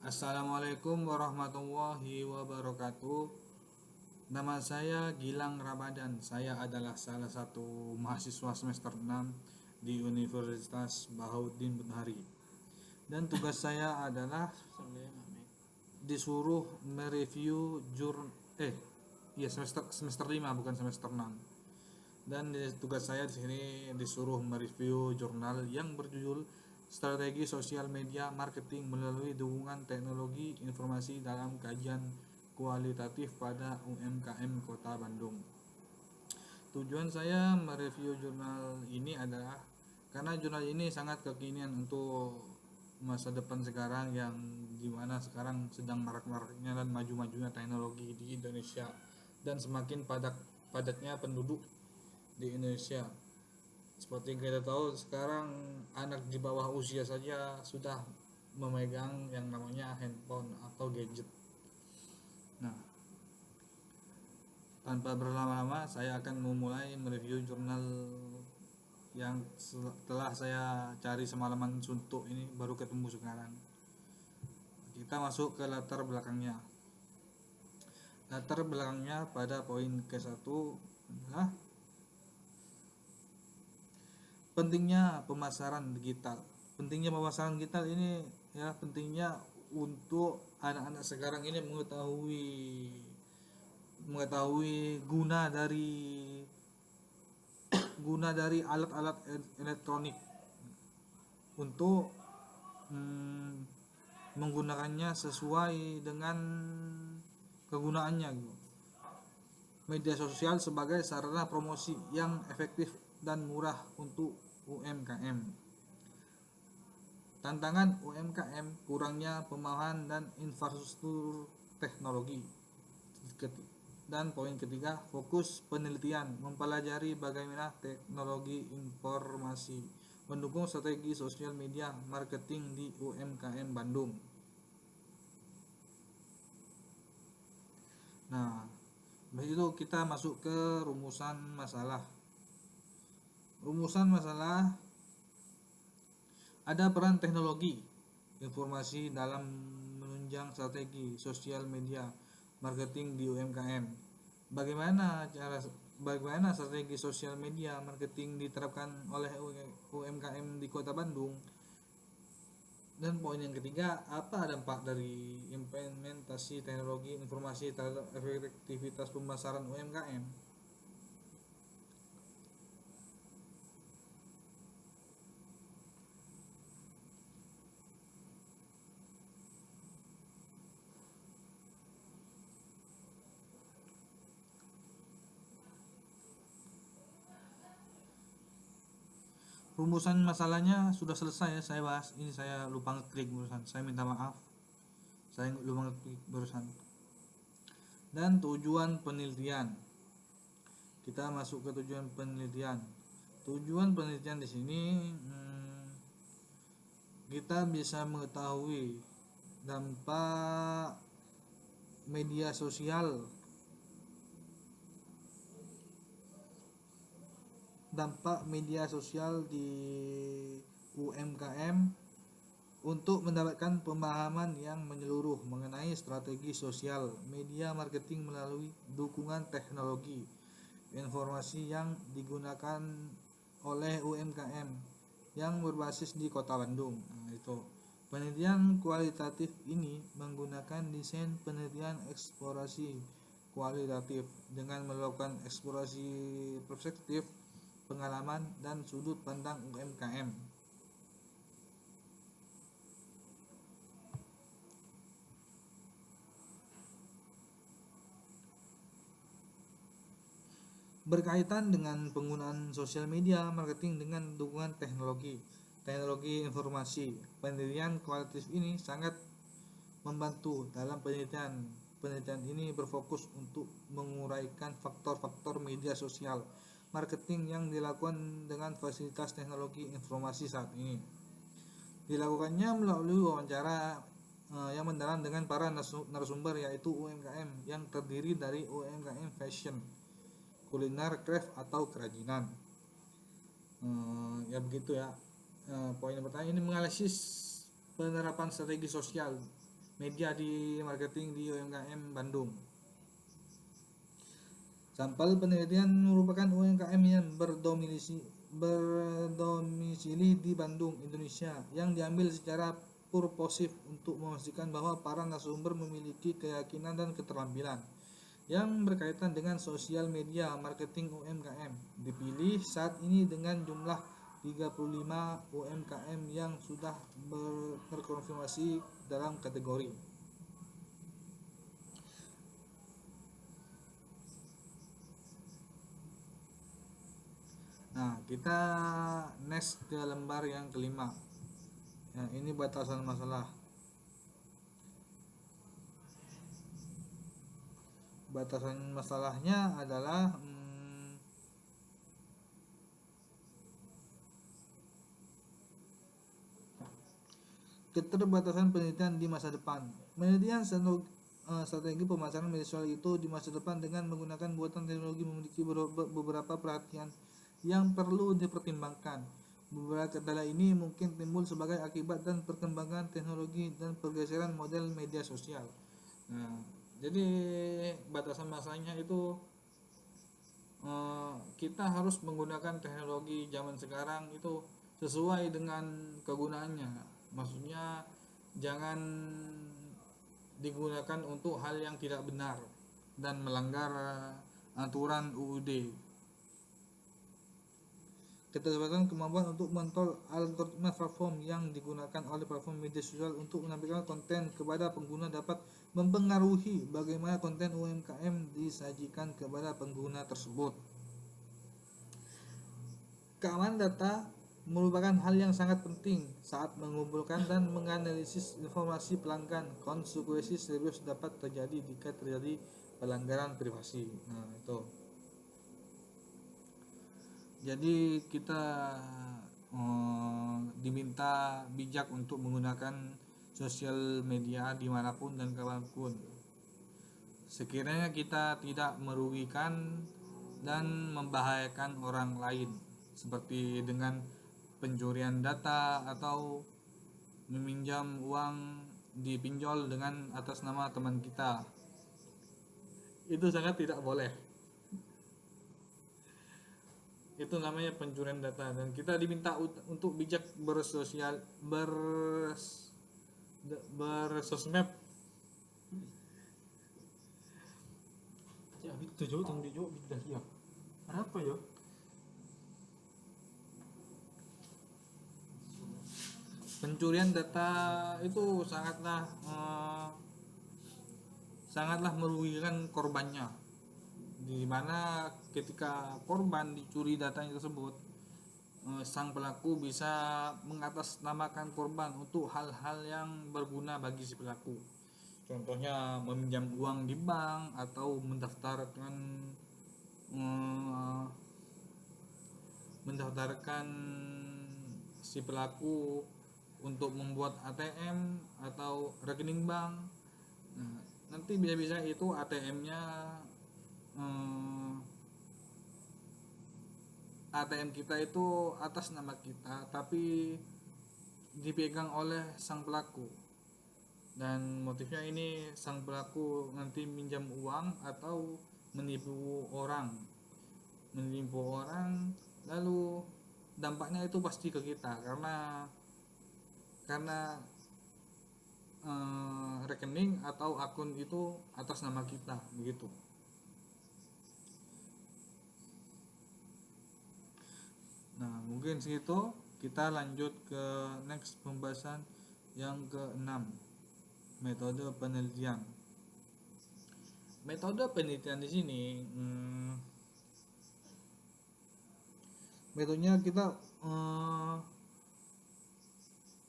Assalamualaikum warahmatullahi wabarakatuh. Nama saya Gilang Ramadan. Saya adalah salah satu mahasiswa semester 6 di Universitas Bahauddin Benhari. Dan tugas saya adalah disuruh mereview semester 5 bukan semester 6. Dan tugas saya di sini disuruh mereview jurnal yang berjudul Strategi Sosial Media Marketing melalui dukungan teknologi informasi dalam kajian kualitatif pada UMKM Kota Bandung. Tujuan saya mereview jurnal ini adalah karena jurnal ini sangat kekinian untuk masa depan sekarang, yang dimana sekarang sedang marak-maraknya dan maju-majunya teknologi di Indonesia dan semakin padatnya penduduk di Indonesia. Seperti yang kita tahu sekarang anak di bawah usia saja sudah memegang yang namanya handphone atau gadget. Nah, tanpa berlama-lama saya akan memulai mereview jurnal yang setelah saya cari semalaman suntuk ini baru ketemu sekarang. Kita masuk ke latar belakangnya. Latar belakangnya pada poin ke-1 adalah pentingnya pemasaran digital. Pentingnya pemasaran digital ini ya pentingnya untuk anak-anak sekarang ini mengetahui guna dari alat-alat elektronik untuk menggunakannya sesuai dengan kegunaannya gitu. Media sosial sebagai sarana promosi yang efektif dan murah untuk UMKM. Tantangan UMKM kurangnya pemahaman dan infrastruktur teknologi. Dan poin ketiga, fokus penelitian mempelajari bagaimana teknologi informasi mendukung strategi sosial media marketing di UMKM Bandung. Nah, begitu kita masuk ke rumusan masalah. Rumusan masalah: ada peran teknologi informasi dalam menunjang strategi sosial media marketing di UMKM. Bagaimana strategi sosial media marketing diterapkan oleh UMKM di Kota Bandung? Dan poin yang ketiga, apa dampak dari implementasi teknologi informasi terhadap efektivitas pemasaran UMKM? Rumusan masalahnya sudah selesai ya saya bahas. Ini saya lupa ngeklik barusan. Saya minta maaf. Saya lupa ngeklik barusan. Dan tujuan penelitian. Kita masuk ke tujuan penelitian. Tujuan penelitian di sini kita bisa mengetahui dampak media sosial di UMKM untuk mendapatkan pemahaman yang menyeluruh mengenai strategi sosial media marketing melalui dukungan teknologi informasi yang digunakan oleh UMKM yang berbasis di Kota Bandung. Nah, itu penelitian kualitatif ini menggunakan desain penelitian eksplorasi kualitatif dengan melakukan eksplorasi perspektif, pengalaman, dan sudut pandang UMKM. Berkaitan dengan penggunaan sosial media marketing dengan dukungan teknologi informasi, penelitian kualitatif ini sangat membantu dalam penelitian. Penelitian ini berfokus untuk menguraikan faktor-faktor media sosial marketing yang dilakukan dengan fasilitas teknologi informasi saat ini. Dilakukannya melalui wawancara yang mendalam dengan para narasumber, yaitu UMKM yang terdiri dari UMKM fashion, kuliner, craft atau kerajinan. Ya begitu ya. Poin yang pertama ini menganalisis penerapan strategi sosial media di marketing di UMKM Bandung. Sampel penelitian merupakan UMKM yang berdomisili di Bandung, Indonesia, yang diambil secara purposif untuk memastikan bahwa para narasumber memiliki keyakinan dan keterampilan yang berkaitan dengan sosial media marketing UMKM. Dipilih saat ini dengan jumlah 35 UMKM yang sudah terkonfirmasi dalam kategori. Nah, kita next ke lembar yang kelima. Nah, ini batasan masalah. Batasan masalahnya adalah keterbatasan penelitian di masa depan. Penelitian strategi pemasaran media sosial itu di masa depan dengan menggunakan buatan teknologi memiliki beberapa perhatian yang perlu dipertimbangkan. Beberapa kendala ini mungkin timbul sebagai akibat dan perkembangan teknologi dan pergeseran model media sosial. Nah, jadi batasan masanya itu kita harus menggunakan teknologi zaman sekarang itu sesuai dengan kegunaannya. Maksudnya jangan digunakan untuk hal yang tidak benar dan melanggar aturan UUD. Keterbatasan kemampuan untuk mengontrol algoritma platform yang digunakan oleh platform media sosial untuk menampilkan konten kepada pengguna dapat mempengaruhi bagaimana konten UMKM disajikan kepada pengguna tersebut. Keamanan data merupakan hal yang sangat penting saat mengumpulkan dan menganalisis informasi pelanggan. Konsekuensi serius dapat terjadi jika terjadi pelanggaran privasi. Nah, itu. Jadi kita diminta bijak untuk menggunakan sosial media dimanapun dan kapanpun. Sekiranya kita tidak merugikan dan membahayakan orang lain, seperti dengan pencurian data atau meminjam uang di pinjol dengan atas nama teman kita. Itu sangat tidak boleh. Itu namanya pencurian data dan kita diminta untuk bijak bersosmed. Ya itu jauh tang di jauh bidah ya. Apa ya? Pencurian data itu sangatlah merugikan korbannya. Di mana ketika korban dicuri datanya tersebut, sang pelaku bisa mengatasnamakan korban untuk hal-hal yang berguna bagi si pelaku. Contohnya meminjam uang di bank atau mendaftarkan si pelaku untuk membuat ATM atau rekening bank. Nah, nanti bisa-bisa itu ATM-nya ATM kita itu atas nama kita tapi dipegang oleh sang pelaku, dan motifnya ini sang pelaku nanti minjam uang atau menipu orang lalu dampaknya itu pasti ke kita karena rekening atau akun itu atas nama kita begitu. Nah, mungkin segitu. Kita lanjut ke next pembahasan yang ke-6, metode penelitian. Metode penelitian di sini metodenya kita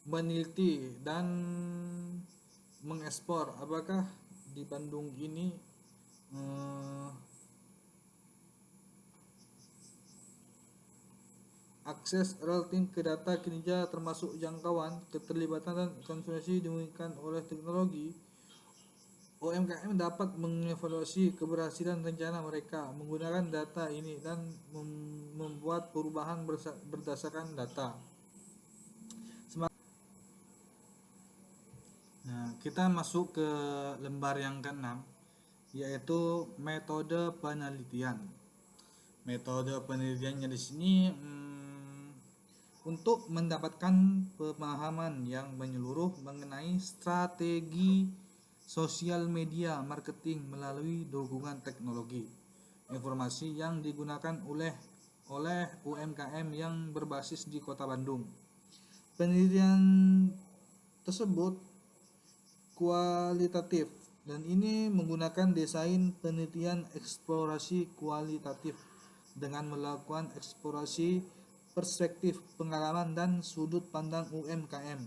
meneliti dan mengekspor apakah di Bandung ini akses relatif ke data kinerja termasuk jangkauan, keterlibatan dan konsumsi dimungkinkan oleh teknologi. UMKM dapat mengevaluasi keberhasilan rencana mereka menggunakan data ini dan membuat perubahan berdasarkan data. Nah, kita masuk ke lembar yang keenam, yaitu metode penelitian. Metode penelitiannya di sini untuk mendapatkan pemahaman yang menyeluruh mengenai strategi sosial media marketing melalui dukungan teknologi informasi yang digunakan oleh UMKM yang berbasis di Kota Bandung. Penelitian tersebut kualitatif dan ini menggunakan desain penelitian eksplorasi kualitatif dengan melakukan eksplorasi perspektif, pengalaman, dan sudut pandang UMKM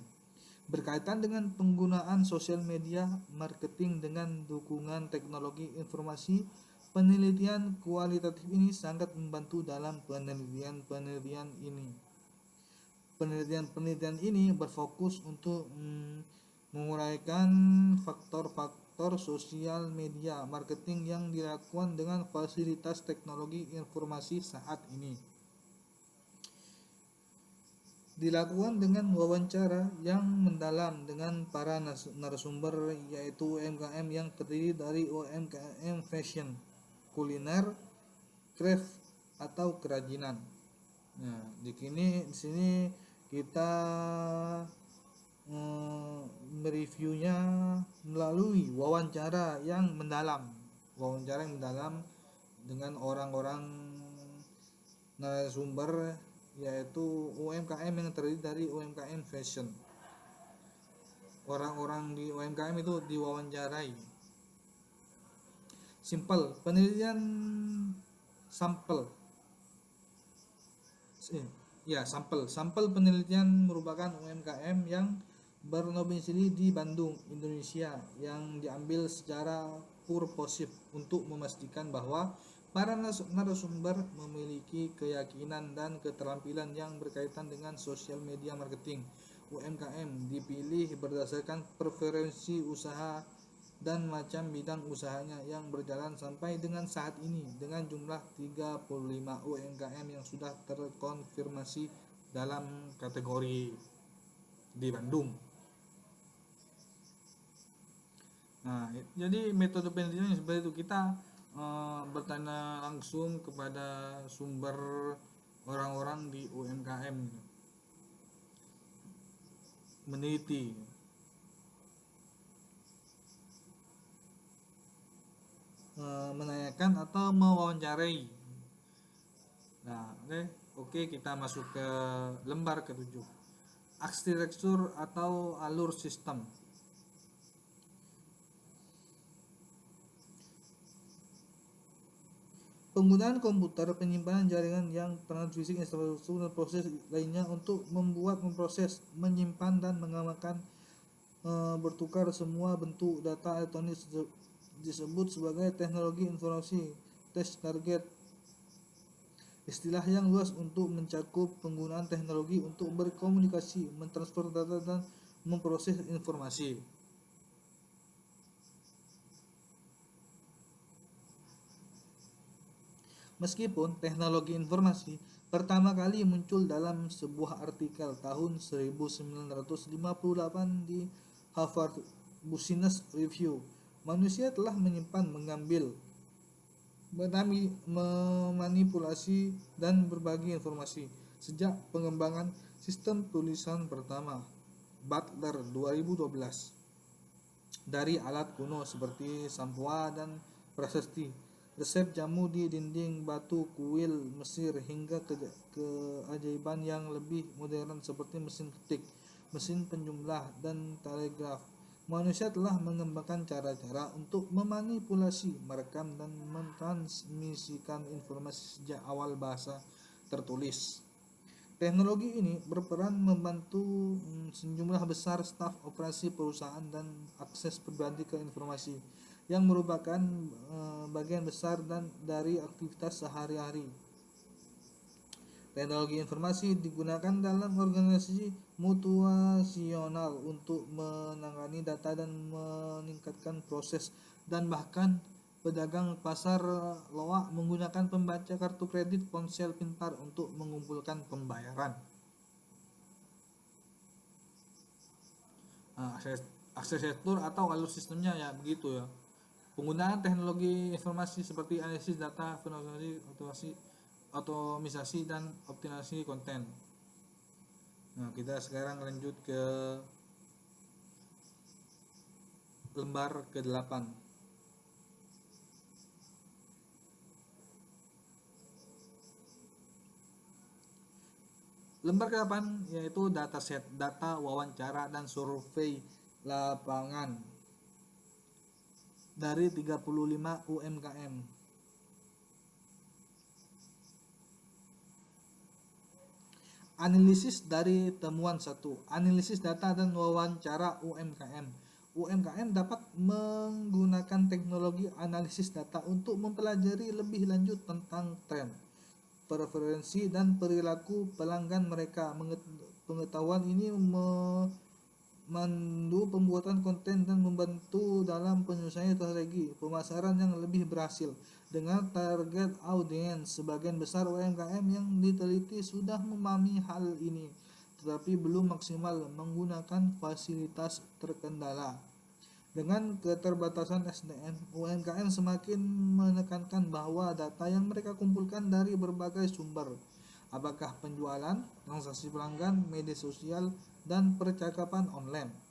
berkaitan dengan penggunaan sosial media marketing dengan dukungan teknologi informasi. Penelitian kualitatif ini sangat membantu dalam penelitian ini. Penelitian ini berfokus untuk menguraikan faktor-faktor sosial media marketing yang dilakukan dengan fasilitas teknologi informasi saat ini. Dilakukan dengan wawancara yang mendalam dengan para narasumber, yaitu UMKM yang terdiri dari UMKM fashion, kuliner, craft atau kerajinan. Nah, di sini kita mereviewnya melalui wawancara yang mendalam dengan orang-orang narasumber, yaitu UMKM yang terdiri dari UMKM fashion. Orang-orang di UMKM itu diwawancarai. Simple, penelitian sampel. Sampel penelitian merupakan UMKM yang berdomisili di Bandung, Indonesia, yang diambil secara purposif untuk memastikan bahwa para narasumber memiliki keyakinan dan keterampilan yang berkaitan dengan sosial media marketing. UMKM dipilih berdasarkan preferensi usaha dan macam bidang usahanya yang berjalan sampai dengan saat ini, dengan jumlah 35 UMKM yang sudah terkonfirmasi dalam kategori di Bandung. Nah, jadi metode penelitian seperti itu, kita bertanya langsung kepada sumber orang-orang di UMKM, meneliti, menanyakan atau mewawancarai. Nah, oke, kita masuk ke lembar ke-7, arsitektur atau alur sistem. Penggunaan komputer, penyimpanan jaringan yang transmisi infrastruktur dan proses lainnya untuk memproses, menyimpan, dan mengamankan bertukar semua bentuk data elektronik disebut sebagai teknologi informasi target. Istilah yang luas untuk mencakup penggunaan teknologi untuk berkomunikasi, mentransfer data, dan memproses informasi. Meskipun teknologi informasi pertama kali muncul dalam sebuah artikel tahun 1958 di Harvard Business Review, manusia telah menyimpan, mengambil, memanipulasi, dan berbagi informasi sejak pengembangan sistem tulisan pertama Butler 2012 dari alat kuno seperti sampua dan prasasti, resep jamu di dinding batu kuil Mesir, hingga keajaiban yang lebih modern seperti mesin ketik, mesin penjumlah, dan telegraf. Manusia telah mengembangkan cara-cara untuk memanipulasi, merekam, dan mentransmisikan informasi sejak awal bahasa tertulis. Teknologi ini berperan membantu sejumlah besar staf operasi perusahaan dan akses pribadi ke informasi, yang merupakan bagian besar dari aktivitas sehari-hari. Teknologi informasi digunakan dalam organisasi mutuasional untuk menangani data dan meningkatkan proses, dan bahkan pedagang pasar loak menggunakan pembaca kartu kredit ponsel pintar untuk mengumpulkan pembayaran. arsitektur atau alur sistemnya ya begitu ya. Penggunaan teknologi informasi seperti analisis data, otomisasi dan optimasi konten. Nah, kita sekarang lanjut ke lembar ke-8. Lembar ke-8 yaitu dataset, data wawancara dan survei lapangan dari 35 UMKM. Analisis dari temuan 1. Analisis data dan wawancara UMKM. UMKM dapat menggunakan teknologi analisis data untuk mempelajari lebih lanjut tentang tren, preferensi dan perilaku pelanggan mereka. Pengetahuan ini memandu pembuatan konten dan membantu dalam penyusunan strategi pemasaran yang lebih berhasil. Dengan target audiens, sebagian besar UMKM yang diteliti sudah memahami hal ini, tetapi belum maksimal menggunakan fasilitas terkendala. Dengan keterbatasan SDM, UMKM semakin menekankan bahwa data yang mereka kumpulkan dari berbagai sumber, apakah penjualan, transaksi pelanggan, media sosial, dan percakapan online.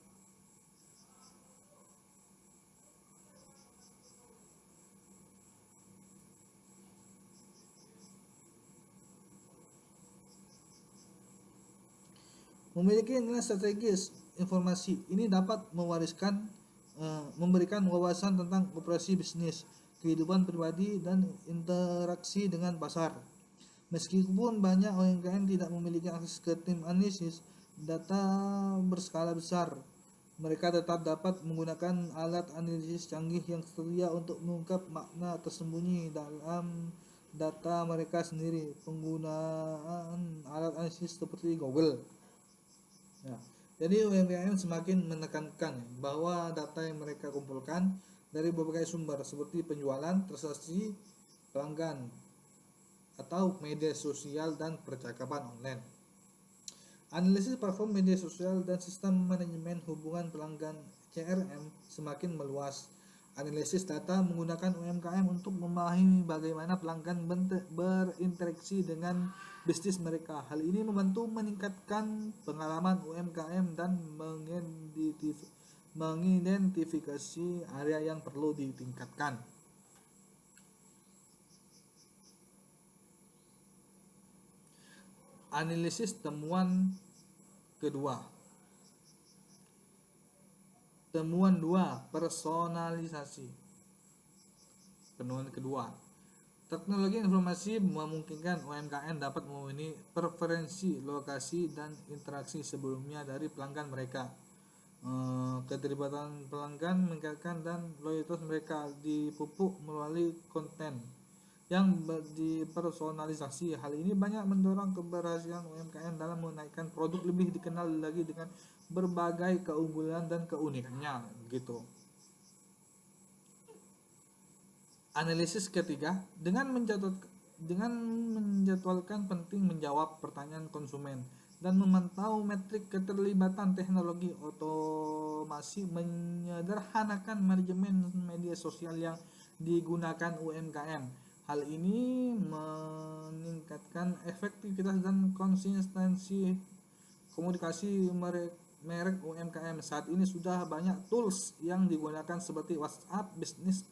Memiliki nilai strategis informasi ini dapat memberikan wawasan tentang operasi bisnis, kehidupan pribadi, dan interaksi dengan pasar. Meskipun banyak UMKM tidak memiliki akses ke tim analisis data berskala besar, mereka tetap dapat menggunakan alat analisis canggih yang tersedia untuk mengungkap makna tersembunyi dalam data mereka sendiri. Penggunaan alat analisis seperti Google. Ya, jadi UMKM semakin menekankan bahwa data yang mereka kumpulkan dari berbagai sumber seperti penjualan, transaksi pelanggan, atau media sosial dan percakapan online. Analisis platform media sosial dan sistem manajemen hubungan pelanggan CRM semakin meluas. Analisis data menggunakan UMKM untuk memahami bagaimana pelanggan berinteraksi dengan bisnis mereka. Hal ini membantu meningkatkan pengalaman UMKM dan mengidentifikasi area yang perlu ditingkatkan. Analisis temuan kedua. Temuan 2, personalisasi. Temuan kedua, teknologi informasi memungkinkan UMKM dapat memenuhi preferensi lokasi dan interaksi sebelumnya dari pelanggan mereka. Keterlibatan pelanggan meningkatkan dan loyalitas mereka dipupuk melalui konten yang dipersonalisasi. Hal ini banyak mendorong keberhasilan UMKM dalam menaikkan produk lebih dikenal lagi dengan berbagai keunggulan dan keunikannya begitu. Analisis ketiga, dengan menjadwalkan penting menjawab pertanyaan konsumen dan memantau metrik keterlibatan teknologi otomasi menyederhanakan manajemen media sosial yang digunakan UMKM. Hal ini meningkatkan efektivitas dan konsistensi komunikasi merek UMKM. Saat ini sudah banyak tools yang digunakan seperti WhatsApp Business,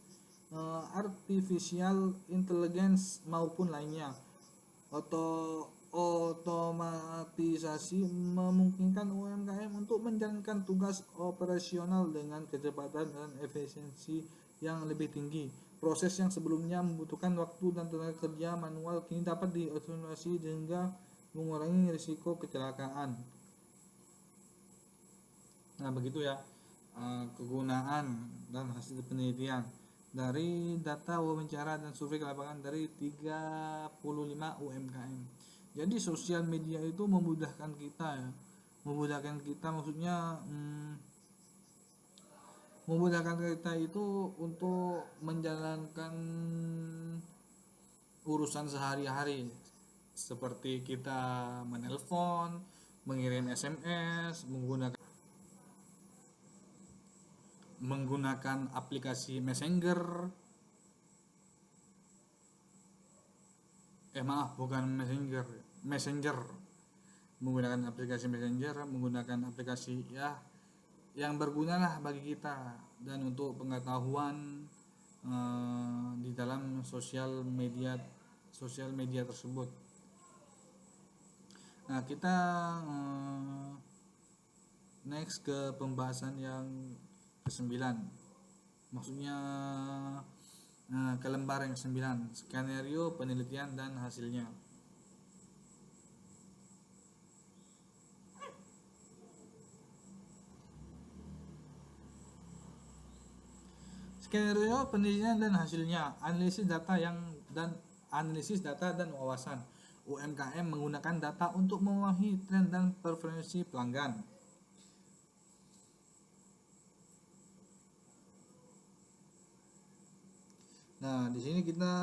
Artificial Intelligence maupun lainnya. Otomatisasi memungkinkan UMKM untuk menjalankan tugas operasional dengan kecepatan dan efisiensi yang lebih tinggi. Proses yang sebelumnya membutuhkan waktu dan tenaga kerja manual kini dapat diotomasi sehingga mengurangi risiko kecelakaan. Nah begitu ya kegunaan dan hasil penelitian dari data wawancara dan survei lapangan dari 35 UMKM. Jadi sosial media itu memudahkan kita ya, maksudnya memudahkan kita itu untuk menjalankan urusan sehari-hari seperti kita menelpon, mengirim SMS, menggunakan menggunakan aplikasi Messenger, bukan Messenger, menggunakan aplikasi Messenger, menggunakan aplikasi ya yang berguna lah bagi kita dan untuk pengetahuan di dalam sosial media tersebut. Nah, kita next ke pembahasan yang ke-9, maksudnya ke lembar yang 9, skenario penelitian dan hasilnya. Skenario penelitian dan hasilnya, analisis data dan wawasan. UMKM menggunakan data untuk memahami tren dan preferensi pelanggan. Nah, di sini kita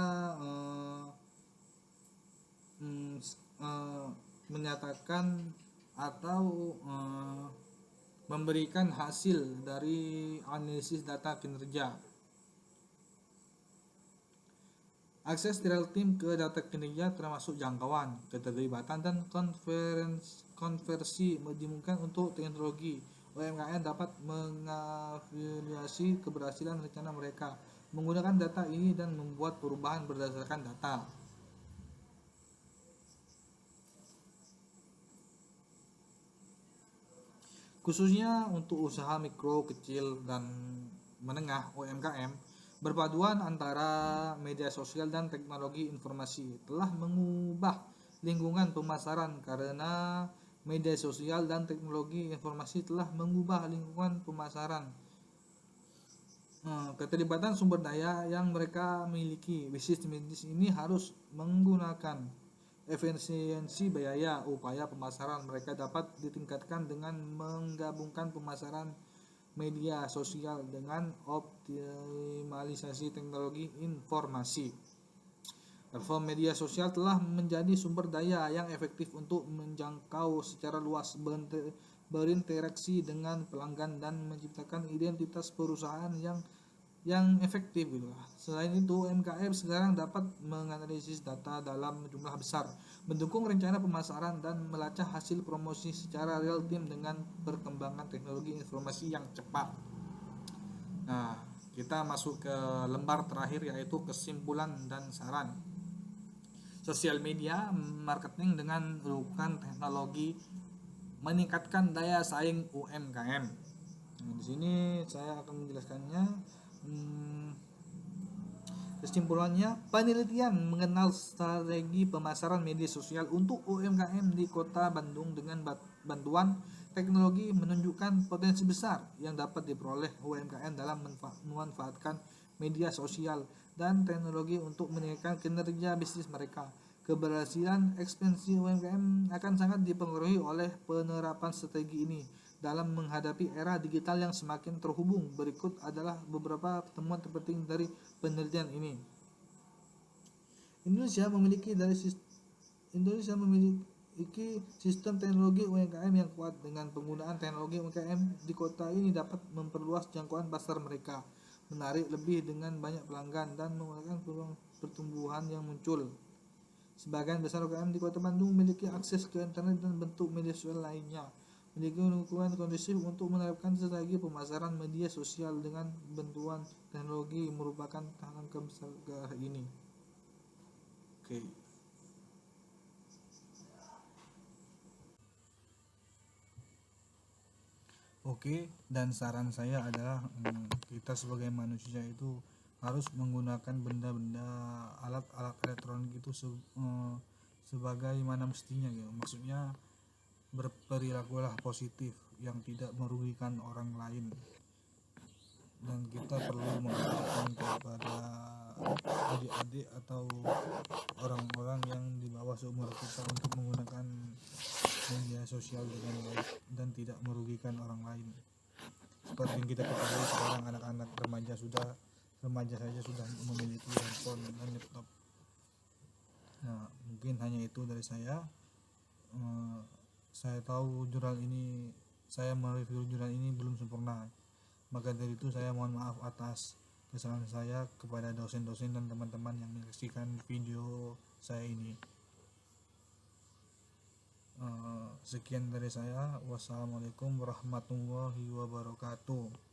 menyatakan atau memberikan hasil dari analisis data kinerja. Akses real time ke data kinerja termasuk jangkauan, keterlibatan, dan konversi dimungkinkan untuk teknologi. UMKM dapat mengafiliasi keberhasilan rencana mereka menggunakan data ini dan membuat perubahan berdasarkan data. Khususnya untuk usaha mikro, kecil, dan menengah UMKM, berpaduan antara media sosial dan teknologi informasi telah mengubah lingkungan pemasaran karena media sosial dan teknologi informasi telah mengubah lingkungan pemasaran. Keterlibatan sumber daya yang mereka miliki, bisnis ini harus menggunakan efisiensi biaya. Upaya pemasaran mereka dapat ditingkatkan dengan menggabungkan pemasaran media sosial dengan optimalisasi teknologi informasi. Platform media sosial telah menjadi sumber daya yang efektif untuk menjangkau secara luas, berinteraksi dengan pelanggan, dan menciptakan identitas perusahaan yang efektif gitu. Selain itu, UMKM sekarang dapat menganalisis data dalam jumlah besar, mendukung rencana pemasaran, dan melacak hasil promosi secara real time dengan perkembangan teknologi informasi yang cepat. Nah, kita masuk ke lembar terakhir, yaitu kesimpulan dan saran. Sosial media marketing dengan menggunakan teknologi meningkatkan daya saing UMKM. Nah, di sini saya akan menjelaskannya. Kesimpulannya, penelitian mengenal strategi pemasaran media sosial untuk UMKM di Kota Bandung dengan bantuan teknologi menunjukkan potensi besar yang dapat diperoleh UMKM dalam memanfaatkan media sosial dan teknologi untuk meningkatkan kinerja bisnis mereka. Keberhasilan ekspansi UMKM akan sangat dipengaruhi oleh penerapan strategi ini dalam menghadapi era digital yang semakin terhubung. Berikut adalah beberapa temuan terpenting dari penelitian ini. Indonesia memiliki sistem teknologi UMKM yang kuat. Dengan penggunaan teknologi, UMKM di kota ini dapat memperluas jangkauan pasar mereka, menarik lebih dengan banyak pelanggan, dan menguatkan peluang pertumbuhan yang muncul. Sebagian besar UMKM di Kota Bandung memiliki akses ke internet dan bentuk media sosial lainnya, memiliki lingkungan kondusif untuk menerapkan strategi pemasaran media sosial dengan bantuan teknologi merupakan langkah besar ke arah ini. Oke, dan saran saya adalah kita sebagai manusia itu harus menggunakan benda-benda alat-alat elektronik itu sebagaimana mestinya gitu. Maksudnya berperilakulah positif yang tidak merugikan orang lain, dan kita perlu mengajarkan kepada adik-adik atau orang-orang yang di bawah seumur kita untuk menggunakan media sosial dengan baik dan tidak merugikan orang lain. Seperti yang kita ketahui sekarang anak-anak remaja saja sudah memiliki handphone dan laptop. Nah, mungkin hanya itu dari saya. Saya tahu saya mereview jurnal ini belum sempurna, Maka dari itu saya mohon maaf atas kesalahan saya kepada dosen-dosen dan teman-teman yang menyaksikan video saya ini. Sekian dari saya. Wassalamualaikum warahmatullahi wabarakatuh.